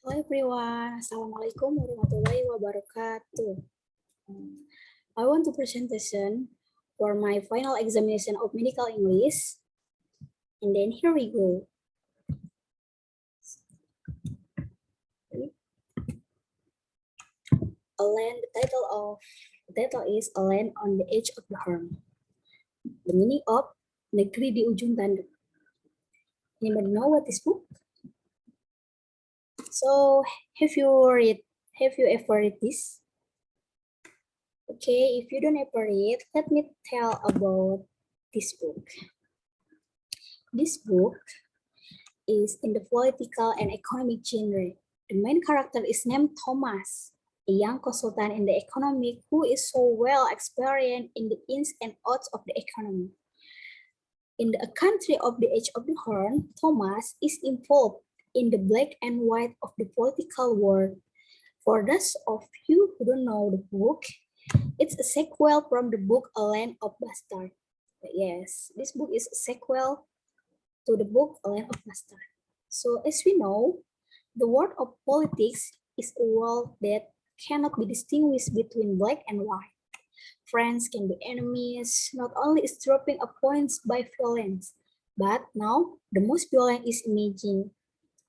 Hello everyone, Assalamualaikum warahmatullahi wabarakatuh. I want to presentation for my final examination of medical English, and then here we go. A land. The title is A Land on the Edge of the Horn. The meaning of Negeri di Ujung Tanduk. Anybody know what this book? So have you ever read this? Okay, if you don't ever read, let me tell about this book. This book is in the political and economic genre. The main character is named Thomas, a young consultant in the economy who is so well experienced in the ins and outs of the economy. In the country of the Edge of the Horn, Thomas is involved in the black and white of the political world. For those of you who don't know the book, it's a sequel from the book A Land of Bastards. Yes, this book is a sequel to the book A Land of Bastards. So as we know, the world of politics is a world that cannot be distinguished between black and white. Friends can be enemies, not only is dropping a points by violence, but now the most violent is imaging.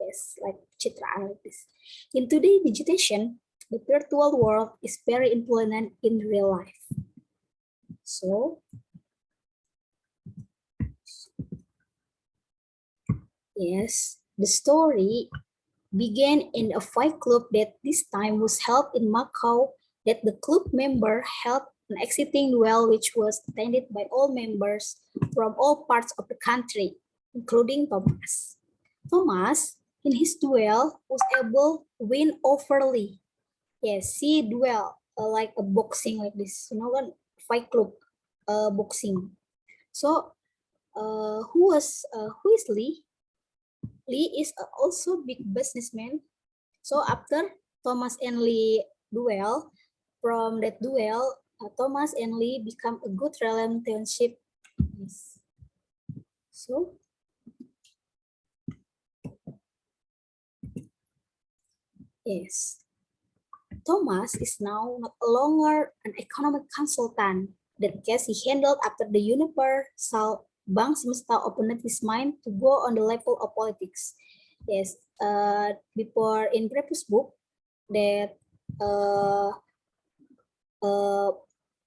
Yes, like citraan like this. In today's digitation, the virtual world is very important in real life. So, yes, the story began in a fight club that this time was held in Macau, that the club member held an exciting duel which was attended by all members from all parts of the country, including Thomas. Thomas, in his duel, was able to win overly. Yes, see duel, like a boxing like this, one fight club, boxing. So, who is Lee? Lee is also big businessman. So after Thomas and Lee duel, from that duel, Thomas and Lee become a good relationship. Yes. So yes, Thomas is now not longer an economic consultant. That case he handled after the Universal Bank Semesta opened his mind to go on the level of politics. Yes, before in previous book that uh, uh,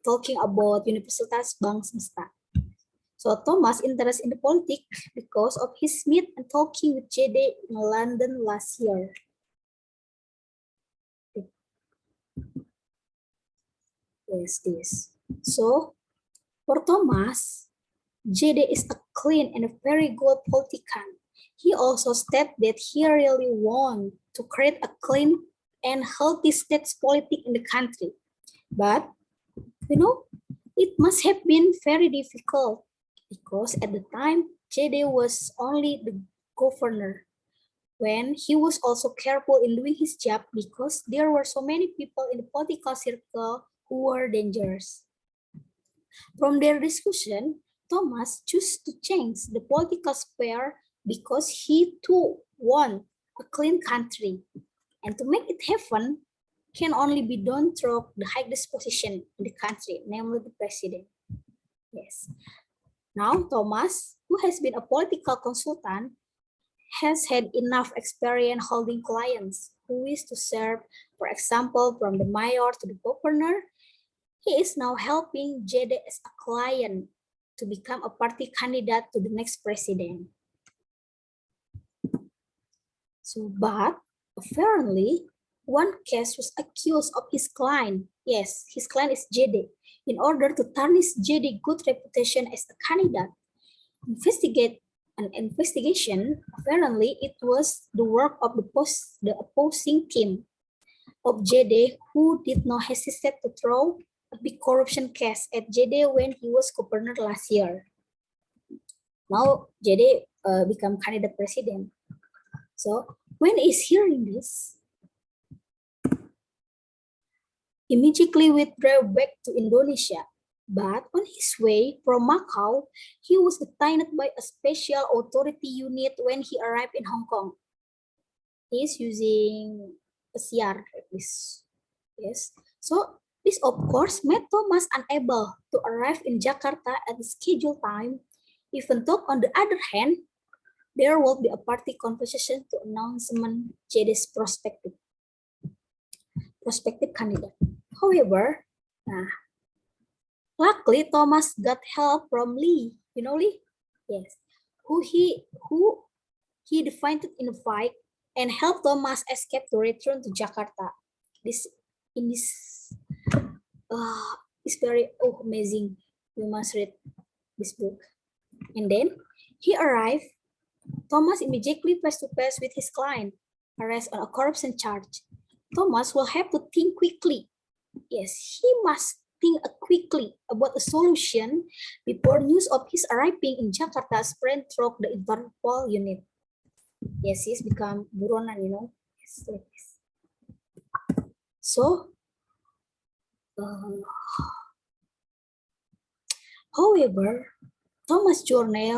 talking about Universitas Bank Semesta. So Thomas interested in the politics because of his meet and talking with JD in London last year. Yes, this. So for Thomas, JD is a clean and a very good politician. He also stated that he really wants to create a clean and healthy state politics in the country. But, it must have been very difficult because at the time, JD was only the governor. When he was also careful in doing his job because there were so many people in the political circle who were dangerous. From their discussion, Thomas chose to change the political sphere because he too want a clean country. And to make it happen can only be done through the highest position in the country, namely the president. Yes. Now, Thomas, who has been a political consultant, has had enough experience holding clients who wish to serve, for example, from the mayor to the governor. He is now helping JD as a client to become a party candidate to the next president. So, but apparently, one case was accused of his client. Yes, his client is JD. In order to tarnish JD good reputation as a candidate, an investigation, apparently it was the work of the opposing team of JD who did not hesitate to throw a big corruption case at JD when he was governor last year. Now JD become candidate president. So when he's hearing this, immediately withdrew back to Indonesia. But on his way from Macau, he was detained by a special authority unit when he arrived in Hong Kong. He is using a CR like this. Yes. So this of course made Thomas unable to arrive in Jakarta at the scheduled time, even though on the other hand, there will be a party conversation to announcement JD's prospective candidate. However, nah, luckily Thomas got help from Lee. You know Lee? Yes. Who he defeated in a fight and helped Thomas escape to return to Jakarta. This in this is very amazing. You must read this book. And then he arrived. Thomas immediately face to face with his client, arrest on a corruption charge. Thomas will have to think quickly. Yes, he must think quickly about a solution before news of his arriving in Jakarta spread through the Interpol unit. Yes, he's become buronan, you know. Yes, like this. So, however, Thomas' journey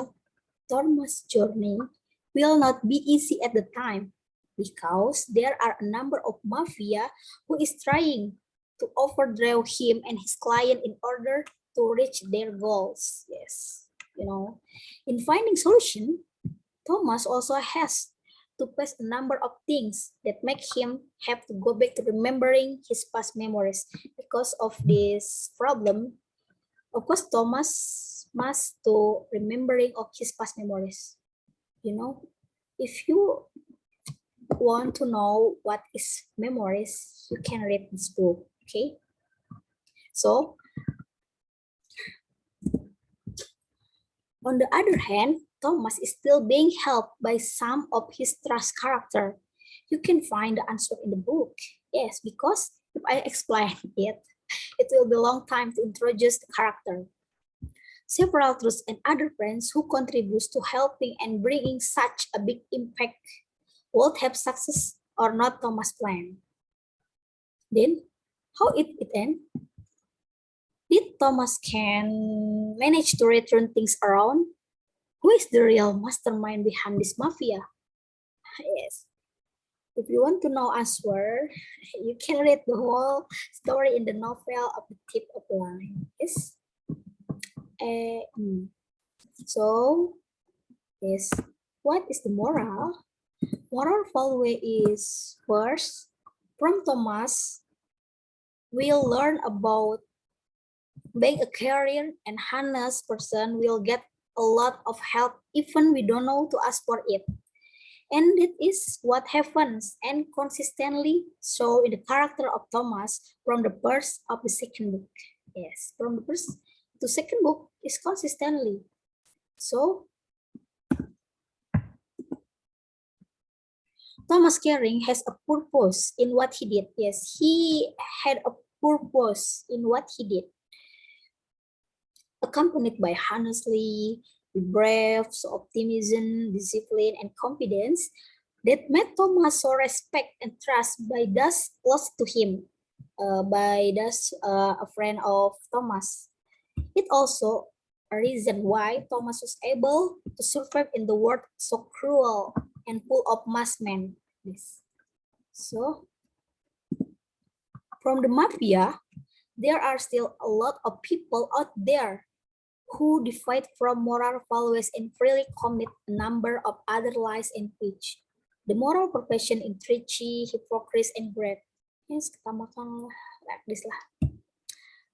will not be easy at the time because there are a number of mafia who is trying to overthrow him and his client in order to reach their goals. Yes, you know, in finding solution, Thomas also has to face a number of things that make him have to go back to remembering his past memories. Because of this problem, of course, Thomas must to remembering of his past memories. You know, if you want to know what is memories, you can read this book. Okay. So, on the other hand, Thomas is still being helped by some of his trust character. You can find the answer in the book. Yes, because if I explain it, it will be a long time to introduce the character. Several trusts and other friends who contribute to helping and bringing such a big impact would have success or not Thomas' plan. Then, how it end? Did Thomas can manage to return things around? Who is the real mastermind behind this mafia? Yes. If you want to know answer, you can read the whole story in the novel of the tip of the line. Yes. So, yes. What is the moral? Moral value is first, from Thomas, we'll learn about being a caring and honest person will get a lot of help even we don't know to ask for it. And it is what happens and consistently show in the character of Thomas from the first of the second book. Yes, from the first to second book is consistently. So Thomas Caring has a purpose in what he did. Yes, he had a purpose in what he did. Accompanied by honestly, brave, optimism, discipline, and confidence that made Thomas so respect and trust by those close to him, by those a friend of Thomas. It also a reason why Thomas was able to survive in the world so cruel and full of masked men. Yes. So, from the mafia, there are still a lot of people out there who defide from moral values and freely commit a number of other lies and preach. The moral profession in treachery, hypocrisy, and greed. Yes, kita makan like this lah.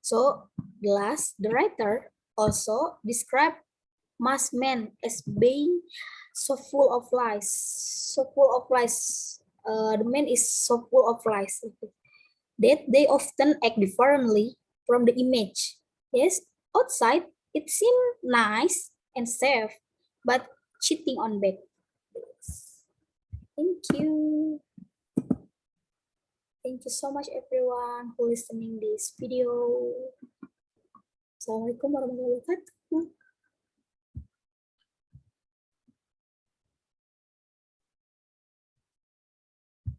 So, last, the writer also described masked men as being so full of lies. So full of lies. The man is so full of lies that they often act differently from the image. Yes, outside it seems nice and safe, but cheating on back. Thank you. Thank you so much everyone who listening this video. Assalamualaikum warahmatullahi wabarakatuh.